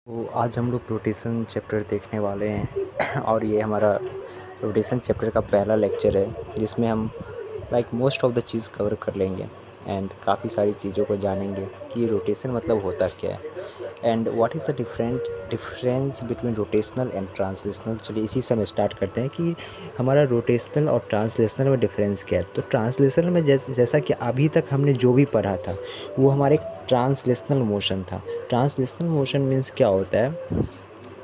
तो आज हम लोग रोटेशन चैप्टर देखने वाले हैं और ये हमारा रोटेशन चैप्टर का पहला लेक्चर है जिसमें हम most of the cheese cover कर लेंगे एंड काफ़ी सारी चीज़ों को जानेंगे कि रोटेशन मतलब होता क्या है and what is the difference between rotational and translational. चलिए इसी से हम स्टार्ट करते हैं कि हमारा रोटेशनल और ट्रांसलेशनल में डिफरेंस क्या है। तो ट्रांसलेशनल में जैसा कि अभी तक हमने जो भी पढ़ा था वो हमारे ट्रांसलेशनल मोशन था। ट्रांसलेशनल मोशन मीन्स क्या होता है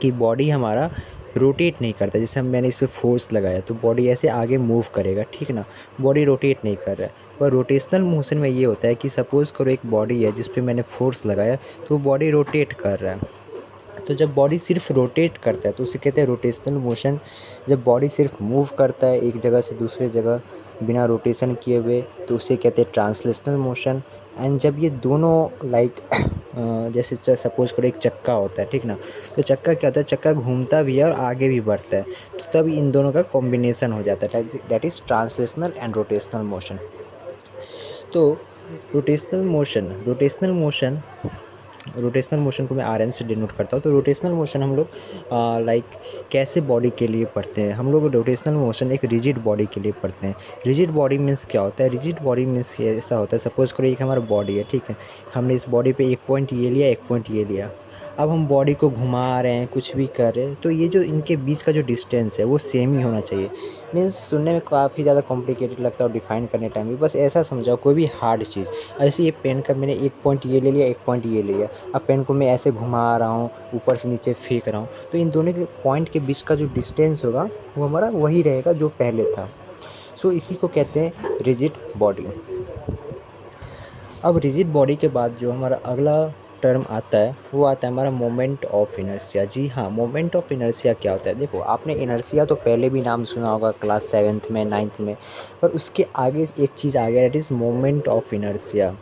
कि बॉडी हमारा रोटेट नहीं करता। जैसे मैंने इस पे फोर्स लगाया तो बॉडी ऐसे आगे मूव करेगा, ठीक ना, बॉडी रोटेट नहीं कर रहा है। पर रोटेशनल मोशन में ये होता है कि सपोज़ करो एक बॉडी है जिस पे मैंने फोर्स लगाया तो बॉडी रोटेट कर रहा है। तो जब बॉडी सिर्फ रोटेट करता है तो उसे कहते हैं रोटेशनल मोशन। जब बॉडी सिर्फ मूव करता है एक जगह से दूसरे जगह बिना रोटेशन किए हुए तो उसे कहते हैं ट्रांसलेशनल मोशन। एंड जब ये दोनों जैसे सपोज़ करो एक चक्का होता है, ठीक ना, तो चक्का क्या होता है, चक्का घूमता भी है और आगे भी बढ़ता है, तो तब इन दोनों का कॉम्बिनेशन हो जाता है, that is translational and rotational motion. तो रोटेशनल मोशन को मैं आर एम से डिनोट करता हूँ। तो रोटेशनल मोशन हम लोग कैसे बॉडी के लिए पढ़ते हैं, हम लोग रोटेशनल मोशन एक रिजिड बॉडी के लिए पढ़ते हैं। रिजिड बॉडी मीन्स क्या होता है, रिजिड बॉडी मीन्स ऐसा होता है, सपोज़ करो एक हमारा बॉडी है, ठीक है, हमने इस बॉडी पे एक पॉइंट ये लिया, एक पॉइंट ये लिया, अब हम बॉडी को घुमा रहे हैं, कुछ भी कर रहे हैं, तो ये जो इनके बीच का जो डिस्टेंस है वो सेम ही होना चाहिए। मीन्स सुनने में काफ़ी ज़्यादा कॉम्प्लिकेटेड लगता है और डिफाइन करने टाइम भी बस ऐसा समझाओ कोई भी हार्ड चीज़। ऐसे ये पेन का मैंने एक पॉइंट ये ले लिया, एक पॉइंट ये ले लिया, अब पेन को मैं ऐसे घुमा रहा हूँ, ऊपर से नीचे फेंक रहा हूँ, तो इन दोनों के पॉइंट के बीच का जो डिस्टेंस होगा वो हमारा वही रहेगा जो पहले था। सो इसी को कहते हैं रिजिड बॉडी। अब रिजिड बॉडी के बाद जो हमारा अगला टर्म आता है वो आता है हमारा मोमेंट ऑफ इनर्शिया। जी हाँ, मोमेंट ऑफ इनर्शिया क्या होता है। देखो, आपने इनर्शिया तो पहले भी नाम सुना होगा क्लास 7th में, 9th में, पर उसके आगे एक चीज़ आ गया, that is moment of inertia.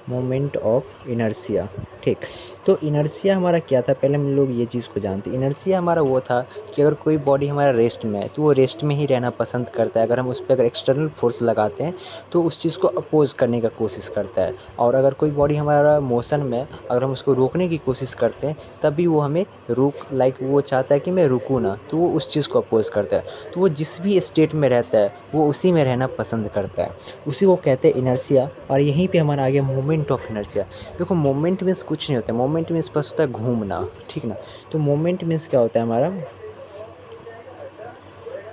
Moment of inertia, ठीक। तो इनर्शिया हमारा क्या था, पहले हम लोग ये चीज़ को जानते। इनर्शिया हमारा वो था कि अगर कोई बॉडी हमारा रेस्ट में है तो वो रेस्ट में ही रहना पसंद करता है। अगर हम उस पर अगर एक्सटर्नल फोर्स लगाते हैं तो उस चीज़ को अपोज करने का कोशिश करता है। और अगर कोई बॉडी हमारा मोशन में, अगर हम उसको रोकने की कोशिश करते हैं तभी वो हमें वो चाहता है कि मैं रुकूँ ना, तो वो उस चीज़ को अपोज करता है। तो वो जिस भी स्टेट में रहता है वो उसी में रहना पसंद करता है, उसी को कहते हैं इनर्शिया। और यहीं पे हमारा आ गया मोमेंट ऑफ इनर्शिया। देखो, मोमेंट मीन्स कुछ नहीं होता है, मोमेंट मीन्स बस होता है घूमना, ठीक ना। तो मोमेंट मीन्स क्या होता है हमारा,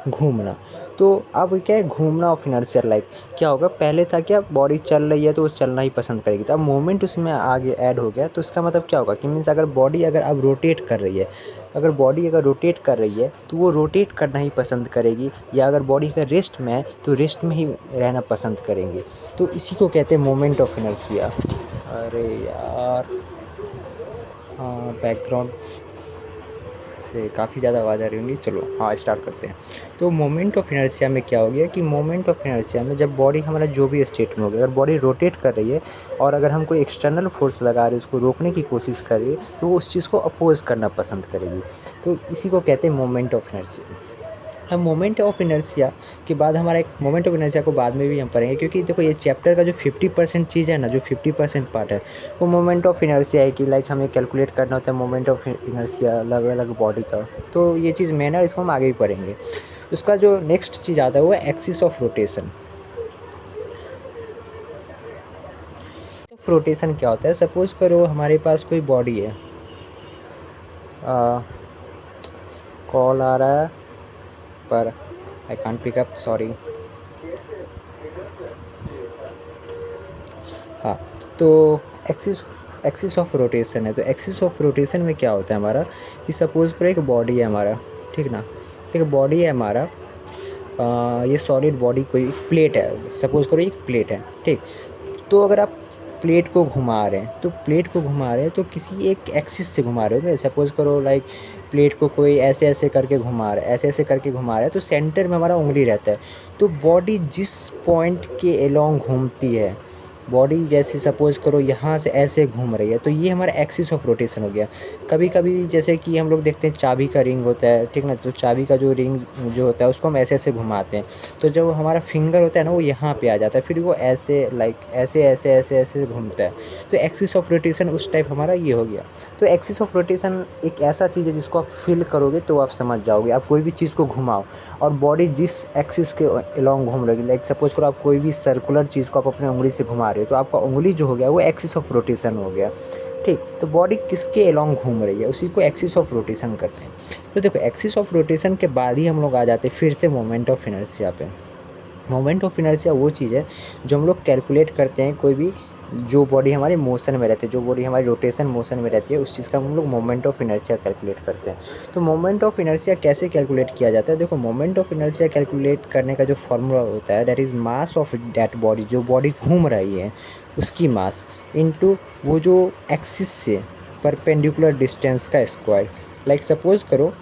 घूमना। तो अब क्या है, घूमना ऑफ इनर्शिया। क्या होगा, पहले था क्या, बॉडी चल रही है तो वो चलना ही पसंद करेगी, तो अब मोमेंट उसमें आगे ऐड हो गया। तो इसका मतलब क्या होगा कि मीन्स अगर बॉडी अगर अब रोटेट कर रही है, अगर बॉडी अगर रोटेट कर रही है तो वो रोटेट करना ही पसंद करेगी, या अगर बॉडी का रेस्ट में है तो रेस्ट में ही रहना पसंद करेंगी। तो इसी को कहते हैं मोमेंट ऑफ इनर्शिया। अरे यार, हाँ, बैकग्राउंड से काफ़ी ज़्यादा आवाज़ आ रही होंगी। चलो हाँ, स्टार्ट करते हैं। तो मोमेंट ऑफ इनर्शिया में क्या हो गया कि मोमेंट ऑफ इनर्शिया में जब बॉडी हमारा जो भी स्टेट में हो गया, अगर बॉडी रोटेट कर रही है और अगर हम कोई एक्सटर्नल फोर्स लगा रहे हैं, उसको रोकने की कोशिश कर रही है, तो वो उस चीज़ को अपोज करना पसंद करेगी। तो इसी को कहते हैं मोमेंट ऑफ इनर्शिया। अब मोमेंट ऑफ इनर्शिया के बाद हमारा एक मोमेंट ऑफ इनर्शिया को बाद में भी हम पढ़ेंगे, क्योंकि देखो ये चैप्टर का जो 50% चीज़ है ना, जो 50% पार्ट है वो मोमेंट ऑफ इनर्शिया है कि हमें कैलकुलेट करना होता है मोमेंट ऑफ इनर्शिया अलग अलग बॉडी का। तो ये चीज़ मेन है, इसको हम आगे भी पढ़ेंगे। उसका जो नेक्स्ट चीज़ आता है वो है एक्सिस ऑफ रोटेशन। रोटेशन क्या होता है, सपोज़ करो हमारे पास कोई बॉडी है, कॉल आ रहा है पर I can't pick up, sorry. हाँ, तो एक्सिस ऑफ रोटेशन है। तो एक्सिस ऑफ रोटेशन में क्या होता है हमारा कि सपोज़ करो एक बॉडी है हमारा, ठीक ना, एक बॉडी है हमारा, ये सॉलिड बॉडी, कोई प्लेट है, सपोज़ करो एक प्लेट है, ठीक। तो अगर आप प्लेट को घुमा रहे हैं, तो प्लेट को घुमा रहे हैं तो किसी एक एक्सिस से घुमा रहे हो। सपोज़ करो प्लेट को कोई ऐसे ऐसे करके घुमा रहा है, ऐसे ऐसे करके घुमा रहा है, तो सेंटर में हमारा उंगली रहता है। तो बॉडी जिस पॉइंट के अलोंग घूमती है बॉडी जैसे सपोज़ करो यहाँ से ऐसे घूम रही है, तो ये हमारा एक्सिस ऑफ रोटेशन हो गया। कभी कभी जैसे कि हम लोग देखते हैं चाबी का रिंग होता है, ठीक ना, तो चाबी का जो रिंग जो होता है उसको हम ऐसे ऐसे घुमाते हैं, तो जब हमारा फिंगर होता है ना वो यहाँ पे आ जाता है, फिर वो ऐसे लाइक ऐसे ऐसे ऐसे ऐसे घूमता है, तो एक्सिस ऑफ रोटेशन उस टाइप हमारा ये हो गया। तो एक्सिस ऑफ रोटेशन एक ऐसा चीज़ है जिसको आप फील करोगे तो आप समझ जाओगे। आप कोई भी चीज़ को घुमाओ और बॉडी जिस एक्सिस के अलोंग घूम रही है, लाइक सपोज करो आप कोई भी सर्कुलर चीज़ को आप अपने उंगली से घुमा रहे हो, तो आपका उंगली जो हो गया वो एक्सिस ऑफ रोटेशन हो गया, ठीक। तो बॉडी किसके अलोंग घूम रही है उसी को एक्सिस ऑफ रोटेशन करते हैं। तो देखो एक्सिस ऑफ रोटेशन के बाद ही हम लोग आ जाते हैं फिर से मोमेंट ऑफ इनर्शिया पे। मोमेंट ऑफ इनर्शिया वो चीज़ है जो हम लोग कैलकुलेट करते हैं, कोई भी जो बॉडी हमारी मोशन में रहती है, जो बॉडी हमारी रोटेशन मोशन में रहती है, उस चीज़ का हम लोग मोमेंट ऑफ इनर्शिया कैलकुलेट करते हैं। तो मोमेंट ऑफ इनर्शिया कैसे कैलकुलेट किया जाता है? देखो मोमेंट ऑफ इनर्शिया कैलकुलेट करने का जो फॉर्मूला होता है, that is mass of that body, जो बॉडी घूम रही है उसकी मास इनटू वो जो एक्सिस से परपेंडिकुलर डिस्टेंस का स्क्वायर। लाइक सपोज़ करो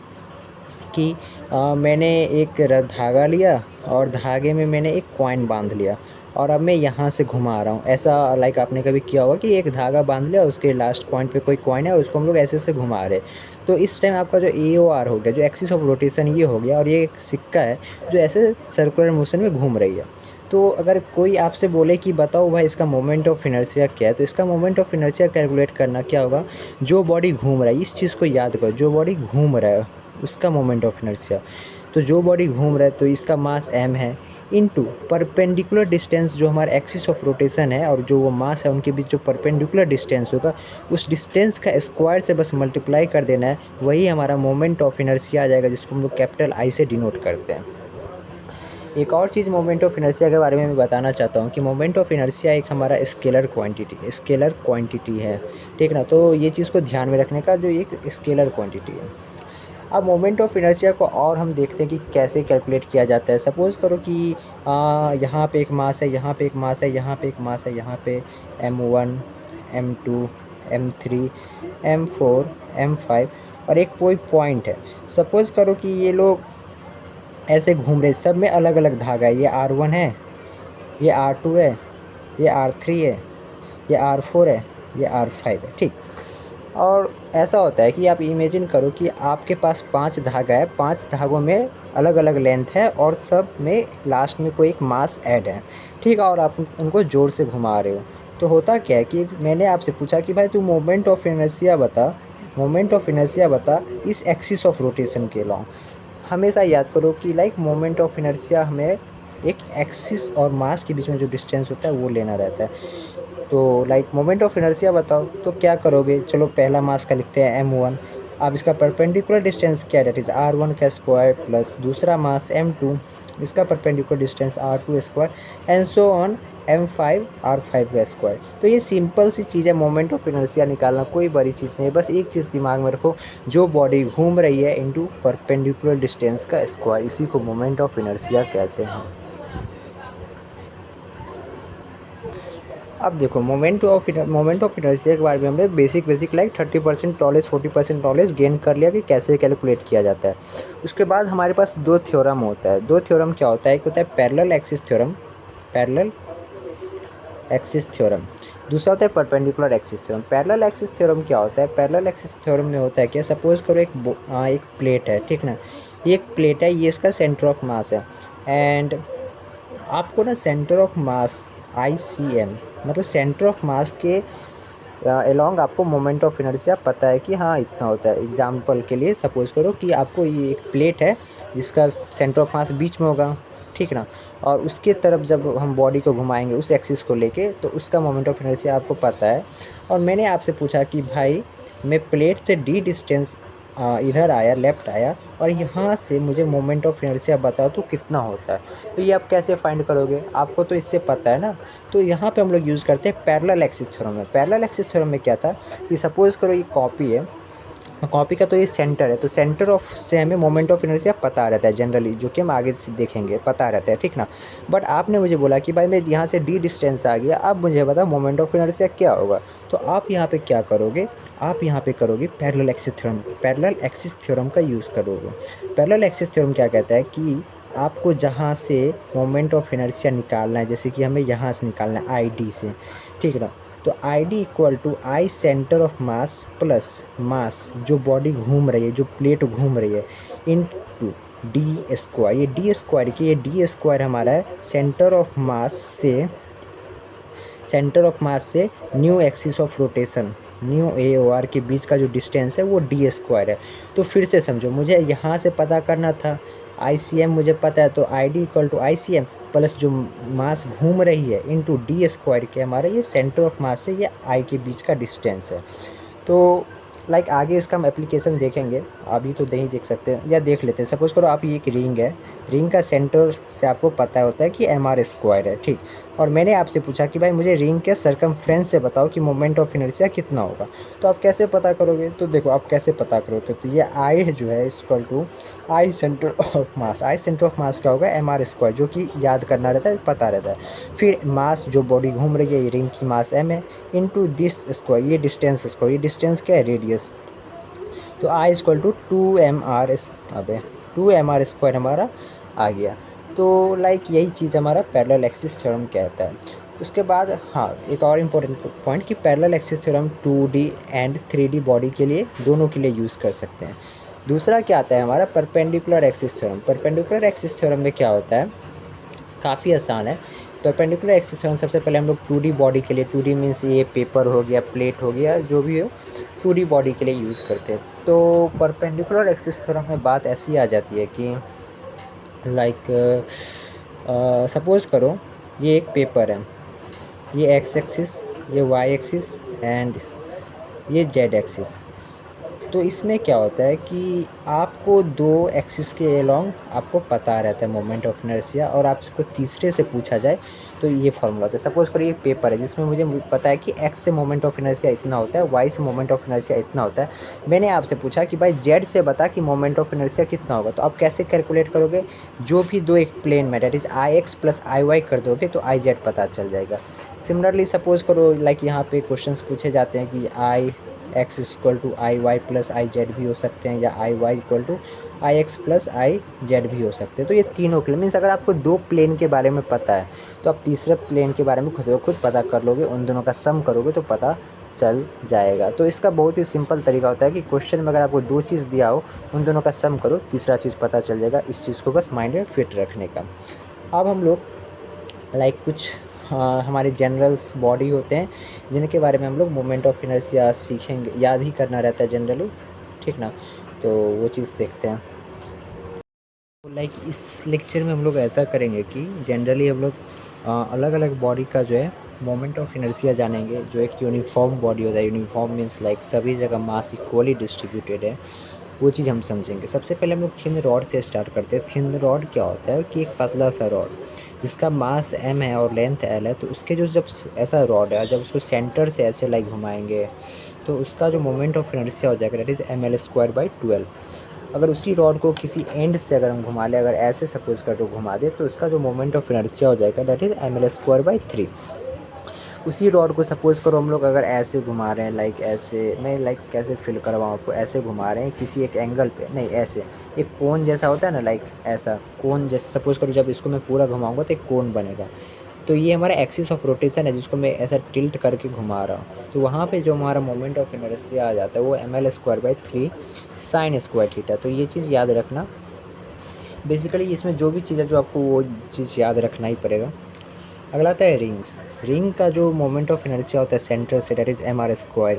कि मैंने एक धागा लिया और धागे में मैंने एक कॉइन बांध लिया और अब मैं यहाँ से घुमा रहा हूँ। ऐसा लाइक आपने कभी किया होगा कि एक धागा बांध लिया, उसके लास्ट पॉइंट पे कोई कॉइन है और उसको हम लोग ऐसे ऐसे घुमा रहे। तो इस टाइम आपका जो AOR हो गया, जो एक्सिस ऑफ रोटेशन ये हो गया, और ये एक सिक्का है जो ऐसे सर्कुलर मोशन में घूम रही है। तो अगर कोई आपसे बोले कि बताओ भाई इसका मोमेंट ऑफ इनर्शिया क्या है, तो इसका मोमेंट ऑफ इनर्शिया कैलकुलेट करना क्या होगा, जो बॉडी घूम रहा है, इस चीज़ को याद करो, जो बॉडी घूम रहा है उसका मोमेंट ऑफ इनर्शिया। तो जो बॉडी घूम रहा है तो इसका मास m है, इनटू परपेंडिकुलर डिस्टेंस जो हमारा एक्सिस ऑफ रोटेशन है और जो वो मास है उनके बीच जो परपेंडिकुलर डिस्टेंस होगा, उस डिस्टेंस का स्क्वायर से बस मल्टीप्लाई कर देना है, वही हमारा मोमेंट ऑफ इनर्शिया आ जाएगा, जिसको हम लोग कैपिटल I से डिनोट करते हैं। एक और चीज़ मोमेंट ऑफ इनर्शिया के बारे में मैं बताना चाहता हूँ कि मोमेंट ऑफ इनर्शिया एक हमारा स्केलर क्वांटिटी है, ठीक ना। तो ये चीज़ को ध्यान में रखने का, जो एक स्केलर क्वांटिटी है। अब मोमेंट ऑफ इनर्शिया को और हम देखते हैं कि कैसे कैलकुलेट किया जाता है। सपोज़ करो कि यहाँ पे एक मास है, यहाँ पे एक मास है, यहाँ पे एक मास है, यहाँ पे M1 M2 M3 M4 M5 और एक कोई पॉइंट है। सपोज़ करो कि ये लोग ऐसे घूम रहे, सब में अलग अलग धागा है, ये R1 है, ये R2 है, ये R3 है, ये R4 है, ये R5 है, ठीक। और ऐसा होता है कि आप इमेजिन करो कि आपके पास 5 धागा है, 5 धागों में अलग अलग लेंथ है और सब में लास्ट में कोई एक मास ऐड है, ठीक है, और आप उनको जोर से घुमा रहे हो। तो होता क्या है कि मैंने आपसे पूछा कि भाई तू मोमेंट ऑफ इनर्शिया बता इस एक्सिस ऑफ रोटेशन के लॉन्ग। हमेशा याद करो कि लाइक मोमेंट ऑफ इनर्शिया हमें एक एक्सिस और मास के बीच में जो डिस्टेंस होता है वो लेना रहता है। तो लाइक मोमेंट ऑफ इनर्शिया बताओ तो क्या करोगे? चलो पहला मास का लिखते हैं M1। अब इसका परपेंडिकुलर डिस्टेंस क्या है, दैट इज़ R1 का स्क्वायर प्लस दूसरा मास M2, इसका perpendicular distance R2 square and so on M5 R5 का स्क्वायर। तो ये सिंपल सी चीज़ है मोमेंट ऑफ इनर्शिया निकालना, कोई बड़ी चीज़ नहीं है। बस एक चीज़ दिमाग में रखो, जो बॉडी घूम रही है इनटू परपेंडिकुलर डिस्टेंस का स्क्वायर, इसी को मोमेंट ऑफ इनर्शिया कहते हैं। अब देखो मोमेंट ऑफ इनर्शिया के बारे में हमने basic like 30% knowledge 40% knowledge gain कर लिया कि कैसे कैलकुलेट किया जाता है। उसके बाद हमारे पास दो थ्योरम होता है। दो थ्योरम क्या होता है? एक होता है पैरेलल एक्सिस थ्योरम, दूसरा होता है perpendicular axis theorem. Parallel axis theorem क्या होता है? पैरेलल एक्सिस थ्योरम में होता है क्या, सपोज़ करो एक प्लेट है, ठीक ना, ये एक प्लेट है, ये इसका सेंटर ऑफ मास है, एंड आपको ना सेंटर ऑफ मास ICM मतलब सेंटर ऑफ मास के अलोंग आपको मोमेंट ऑफ इनर्शिया पता है कि हाँ इतना होता है। एग्जांपल के लिए सपोज़ करो कि आपको ये एक प्लेट है जिसका सेंटर ऑफ मास बीच में होगा, ठीक ना, और उसके तरफ जब हम बॉडी को घुमाएंगे उस एक्सिस को लेके, तो उसका मोमेंट ऑफ इनर्शिया आपको पता है। और मैंने आपसे पूछा कि भाई मैं प्लेट से D डिस्टेंस इधर आया, लेफ़्ट आया, और यहाँ से मुझे मोमेंट ऑफ इनर्शिया बताओ तो कितना होता है। तो ये आप कैसे फाइंड करोगे? आपको तो इससे पता है ना। तो यहाँ पे हम लोग यूज़ करते हैं पैरेलल एक्सिस थ्योरम में। पैरेलल एक्सिस थ्योरम में क्या था कि सपोज़ करो ये कॉपी है, कॉपी का तो ये सेंटर है, तो सेंटर ऑफ से हमें मोमेंट ऑफ इनर्शिया पता रहता है जनरली, जो कि हम आगे से देखेंगे, पता रहता है, ठीक ना। बट आपने मुझे बोला कि भाई मैं यहाँ से D डिस्टेंस आ गया, अब मुझे बता मोमेंट ऑफ इनर्शिया क्या होगा। तो आप यहाँ पे क्या करोगे? आप यहाँ पे करोगे पैरेलल एक्सिस थ्योरम का यूज़ करोगे। पैरेलल एक्सिस थ्योरम क्या कहता है कि आपको जहाँ से मोमेंट ऑफ इनर्शिया निकालना है, जैसे कि हमें यहाँ से निकालना है आई डी से, ठीक है ना। तो I D equal to I centre of mass plus mass जो बॉडी घूम रही है, जो प्लेट घूम रही है, इन टू डी स्क्वायर। ये डी स्क्वायर की, ये डी स्क्वायर हमारा है सेंटर ऑफ मास से new axis of rotation, new A O R के बीच का जो डिस्टेंस है वो डी स्क्वायर है। तो फिर से समझो, मुझे यहाँ से पता करना था, आई सी एम मुझे पता है, तो I D equal to I C M plus जो मास घूम रही है इंटू डी स्क्वायर के, हमारा ये सेंटर ऑफ मास से ये आई के बीच का डिस्टेंस है। तो लाइक आगे इसका हम एप्लीकेशन देखेंगे, अभी तो नहीं देख सकते या देख लेते हैं। सपोज़ करो आप, ये एक रिंग है, रिंग का सेंटर से आपको पता होता है कि एम आर स्क्वायर है, ठीक। और मैंने आपसे पूछा कि भाई मुझे रिंग के सरकमफ्रेंस से बताओ कि मोमेंट ऑफ इनर्शिया कितना होगा। तो आप कैसे पता करोगे? तो देखो आप कैसे पता करोगे, तो ये आई जो है equal to I centre of mass. I centre of mass क्या होगा? एम आर स्क्वायर, जो कि याद करना रहता है, पता रहता है। फिर मास जो बॉडी घूम रही है, ये रिंग की मास एम है, इंटू दिस स्क्वायर, ये डिस्टेंस स्क्वायर, ये डिस्टेंस क्या है? रेडियस। तो I equal to two M R, अबे टू एम आर स्क्वायर हमारा आ गया। तो लाइक यही चीज़ हमारा पैरेलल एक्सिस थ्योरम कहता है। उसके बाद हाँ, एक और इम्पोर्टेंट पॉइंट कि parallel axis theorem 2D and 3D body के लिए, दोनों के लिए यूज़ कर सकते हैं। दूसरा क्या आता है हमारा? Perpendicular axis theorem. Perpendicular axis theorem में क्या होता है? काफ़ी आसान है। परपेंडिकुलर एक्सिस थ्योरम सबसे पहले हम लोग 2D बॉडी के लिए, 2D मीन्स ये पेपर हो गया, प्लेट हो गया, जो भी हो, 2D बॉडी के लिए यूज़ करते हैं। तो परपेंडिकुलर एक्सिस थ्योरम में बात ऐसी आ जाती है कि लाइक सपोज़ करो ये एक पेपर है, ये एक्स एक्सिस, ये वाई एक्सिस एंड ये जेड एक्सिस। तो इसमें क्या होता है कि आपको दो एक्सिस के अलोंग आपको पता रहता है मोमेंट ऑफ इनर्शिया, और आप इसको तीसरे से पूछा जाए तो ये फार्मूला होता है। सपोज़ करिए एक पेपर है जिसमें मुझे पता है कि एक्स से मोमेंट ऑफ इनर्शिया इतना होता है, वाई से मोमेंट ऑफ इनर्शिया इतना होता है। मैंने आपसे पूछा कि भाई जेड से बता कि मोमेंट ऑफ इनर्शिया कितना होगा। तो आप कैसे कैलकुलेट करोगे? जो भी दो एक प्लेन में, that is I X plus I Y कर दोगे तो आई जेड पता चल जाएगा। सिमिलरली सपोज़ करो लाइक यहाँ पे क्वेश्चंस पूछे जाते हैं कि I X equal to I Y plus I Z भी हो सकते हैं, या I Y equal to I X plus I Z भी हो सकते हैं। तो ये तीनों के लिए मीन्स अगर आपको दो प्लेन के बारे में पता है तो आप तीसरे प्लेन के बारे में खुद पता कर लोगे, उन दोनों का सम करोगे तो पता चल जाएगा। तो इसका बहुत ही सिंपल तरीका होता है कि क्वेश्चन में अगर आपको दो चीज़ दिया हो, उन दोनों का सम करो, तीसरा चीज़ पता चल जाएगा। इस चीज़ को बस माइंड में फिट रखने का। अब हम लोग लाइक कुछ हमारे जनरल्स बॉडी होते हैं जिनके बारे में हम लोग मोमेंट ऑफ इनर्शिया सीखेंगे, याद ही करना रहता है जनरली, ठीक ना। तो वो चीज़ देखते हैं। लाइक इस लेक्चर में हम लोग ऐसा करेंगे कि जनरली हम लोग अलग अलग बॉडी का जो है मोमेंट ऑफ इनर्शिया जानेंगे। जो एक यूनिफॉर्म बॉडी होता है, यूनिफॉर्म मीन्स लाइक सभी जगह मास इक्वली डिस्ट्रीब्यूटेड है, वो चीज़ हम समझेंगे। सबसे पहले हम लोग थिन रॉड से स्टार्ट करते हैं। थिन रॉड क्या होता है कि एक पतला सा रॉड जिसका मास m है और लेंथ l है, तो उसके जो जब ऐसा रॉड है, जब उसको सेंटर से ऐसे लाइक घुमाएंगे तो उसका जो मोमेंट ऑफ इनर्शिया हो जाएगा, दैट इज़ ml²/12। अगर उसी रॉड को किसी एंड से अगर हम घुमा लें, अगर ऐसे सपोज कर तो घुमा दे, तो उसका जो मोमेंट ऑफ इनर्शिया हो जाएगा दैट इज़ ml²/3। उसी रॉड को सपोज़ करो हम लोग अगर ऐसे घुमा रहे हैं, लाइक ऐसे, मैं लाइक कैसे फिल करवाऊँ आपको, ऐसे घुमा रहे हैं किसी एक एंगल पे, नहीं ऐसे एक कोन जैसा होता है ना, लाइक ऐसा कोन जैसे सपोज़ करो, जब इसको मैं पूरा घुमाऊँगा तो एक कोन बनेगा। तो ये हमारा एक्सिस ऑफ रोटेशन है जिसको मैं ऐसा टिल्ट करके घुमा रहा हूँ। तो वहाँ पे जो हमारा मोमेंट ऑफ इनर्शिया आ जाता है वो ml²/3 sin स्क्वायर थीटा। तो ये चीज़ याद रखना। बेसिकली इसमें जो भी चीज़ है जो आपको वो चीज़ याद रखना ही पड़ेगा। अगला आता है रिंग। रिंग का जो मोमेंट ऑफ इनर्शिया होता है सेंटर से, दैट इज़ mr²।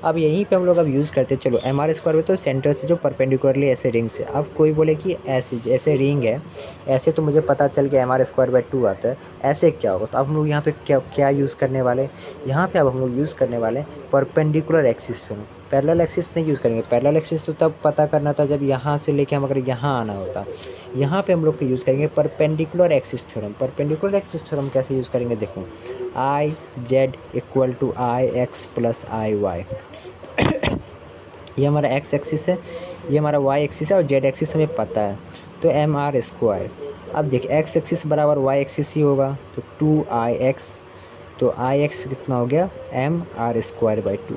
अब यहीं पे हम लोग अब यूज़ करते हैं, चलो mr² में तो सेंटर से जो परपेंडिकुलरली ऐसे रिंग से, अब कोई बोले कि ऐसे जैसे रिंग है ऐसे, तो मुझे पता चल गया mr²/2 आता है, ऐसे क्या होगा? तो अब हम लोग यहाँ पे क्या क्या यूज़ करने वाले, यहाँ पे अब हम लोग यूज़ करने वाले perpendicular axis theorem. Parallel axis नहीं यूज़ करेंगे। पैरेलल एक्सिस तो तब पता करना था जब यहाँ से लेके हम अगर यहाँ आना होता। यहाँ पे हम लोग यूज़ करेंगे perpendicular axis theorem. Perpendicular axis theorem कैसे यूज़ करेंगे? देखो, I Z equal to I X plus I Y. ये हमारा एक्स एक्सिस है, ये हमारा वाई एक्सिस है, और जेड एक्सिस हमें पता है, तो mr²। अब देखिए एक्स एक्सिस बराबर वाई एक्सिस ही होगा, तो 2ix, तो आई एक्स कितना हो गया? mr²/2।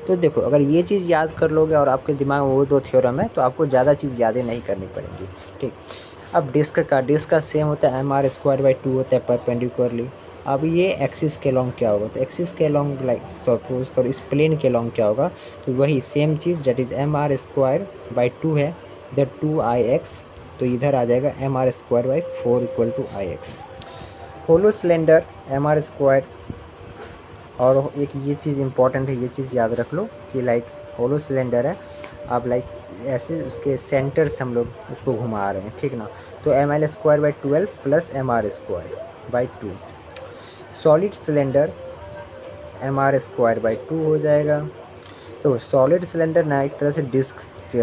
तो देखो अगर ये चीज़ याद कर लोगे और आपके दिमाग में वो दो थ्योरम है तो आपको ज़्यादा चीज़ यादें नहीं करनी पड़ेंगी, ठीक। अब डिस्क का सेम होता है mr²/2 होता है परपेंडिकुलरली। अब ये एक्सिस के लॉन्ग क्या होगा, तो एक्सिस के लॉन्ग लाइक सपोज करो इस प्लेन के लॉन्ग क्या होगा, तो वही same cheese that is mr²/2 है दैट 2ix, तो इधर आ जाएगा mr²/4 equal to ix। Hollow cylinder mr², और एक ये चीज़ इंपॉर्टेंट है, ये चीज़ याद रख लो कि लाइक होलो सिलेंडर है, आप लाइक ऐसे उसके सेंटर से हम लोग उसको घुमा रहे हैं, ठीक ना। तो ml²/12 plus mr²/2। Solid cylinder mr²/2 हो जाएगा। तो सॉलिड सिलेंडर ना एक तरह से डिस्क के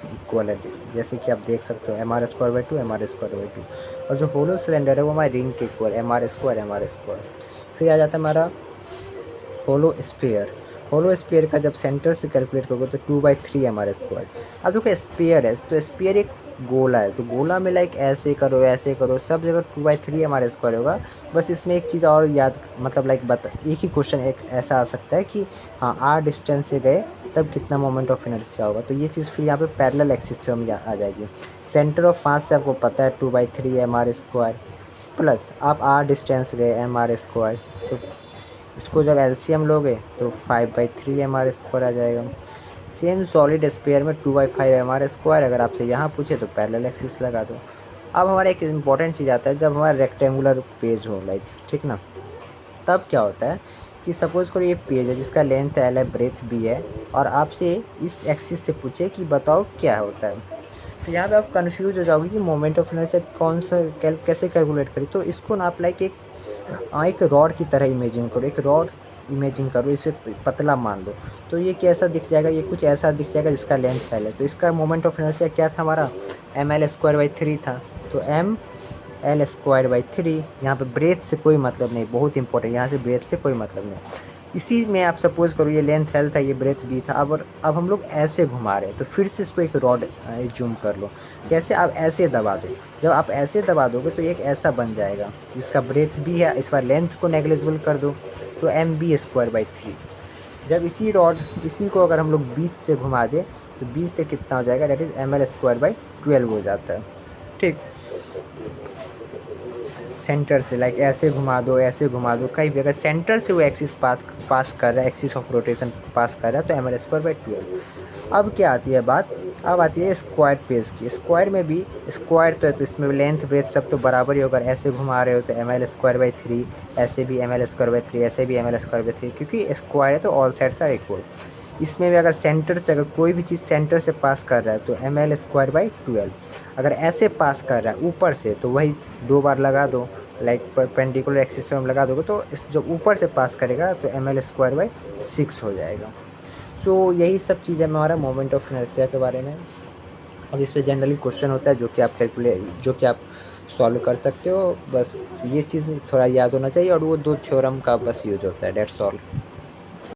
इक्वल है, जैसे कि आप देख सकते हो mr²/2 mr²/2, और जो होलो सिलेंडर है वो हमारे रिंग के इक्वल mr²। फिर आ जाता है हमारा होलो स्फीयर। होलो स्फीयर का जब सेंटर से कैलकुलेट करोगे तो 2/3 mr²। अब देखो स्फीयर है, तो स्फीयर एक गोला है, तो गोला में लाइक ऐसे करो सब जगह 2/3 mr² होगा। बस इसमें एक चीज़ और याद, मतलब लाइक एक ही क्वेश्चन एक ऐसा आ सकता है कि हाँ r डिस्टेंस से गए तब कितना मोमेंट ऑफ इनर्शिया होगा, तो ये चीज़ फिर यहाँ पे पैरेलल एक्सिस थ्योरम आ जाएगी। सेंटर ऑफ मास से आपको पता है 2/3 mr², प्लस आप r डिस्टेंस गए mr², तो इसको जब एलसीएम लोगे तो 5/3 mr² आ जाएगा। सेम सॉलिड स्फीयर में 2/5 mr², अगर आपसे यहाँ पूछे तो पैरेलल एक्सिस लगा दो। अब हमारा एक इम्पॉर्टेंट चीज़ आता है, जब हमारा रेक्टेंगुलर पेज हो लाइक, ठीक ना, तब क्या होता है कि सपोज़ करो ये पेज है जिसका लेंथ एल है, ब्रेथ बी है, और आपसे इस एक्सिस से पूछे कि बताओ क्या होता है, तो यहाँ पे आप कंफ्यूज हो जाओगे कि मोमेंट ऑफ इनर्शिया कौन सा कैसे कैलकुलेट करें। तो इसको ना आप लाइक एक रॉड की तरह इमेजिन करो, एक रॉड इमेजिन करो, इसे पतला मान लो, तो ये कैसा दिख जाएगा, ये कुछ ऐसा दिख जाएगा जिसका लेंथ एल है। तो इसका मोमेंट ऑफ इनर्शिया क्या था हमारा, ml²/3 था, तो ml²/3। यहाँ पे ब्रेथ से कोई मतलब नहीं, बहुत इंपॉर्टेंट, यहाँ से ब्रेथ से कोई मतलब नहीं। इसी में आप सपोज करो ये लेंथ एल था, ये ब्रेथ बी था, अब हम लोग ऐसे घुमा रहे हैं, तो फिर से इसको एक रॉड जूम कर लो, कैसे, आप ऐसे दबा दो। जब आप ऐसे दबा दोगे तो एक ऐसा बन जाएगा जिसका ब्रेथ बी है, इस बार लेंथ को नेग्लिजिबल कर दो, तो mb²/3। जब इसी को अगर हम लोग 20 से घुमा दें तो 20 से कितना हो जाएगा, दैट इज़ ml²/12 हो जाता है, ठीक। सेंटर से लाइक ऐसे घुमा दो कहीं भी, अगर सेंटर से वो एक्सिस पास कर रहा है, एक्सिस ऑफ रोटेशन पास कर रहा है, तो ml²/12। अब क्या आती है बात, अब आती है स्क्वायर पेज की। स्क्वायर में भी स्क्वायर तो है, तो इसमें लेंथ ब्रेथ सब तो बराबर ही होगा, ऐसे घुमा रहे हो तो ml²/3, ऐसे भी ml²/3, ऐसे भी ml²/3, क्योंकि स्क्वायर है तो ऑल साइड्स आर इक्वल। इसमें भी अगर सेंटर से, अगर कोई भी चीज़ सेंटर से पास कर रहा है तो ml²/12। अगर ऐसे पास कर रहा है ऊपर से, तो वही 2 बार लगा दो, लाइक परपेंडिकुलर एक्सिस पे हम लगा दोगे, तो इस जो ऊपर से पास करेगा तो ml²/6 हो जाएगा। सो यही सब चीज़ है हमारा मोमेंट ऑफ इनर्शिया के बारे में। अब इस पर जनरली क्वेश्चन होता है जो कि आप सॉल्व कर सकते हो, बस ये चीज़ थोड़ा याद होना चाहिए, और वो 2 थ्योरम का बस यूज होता है, डेट्स ऑल।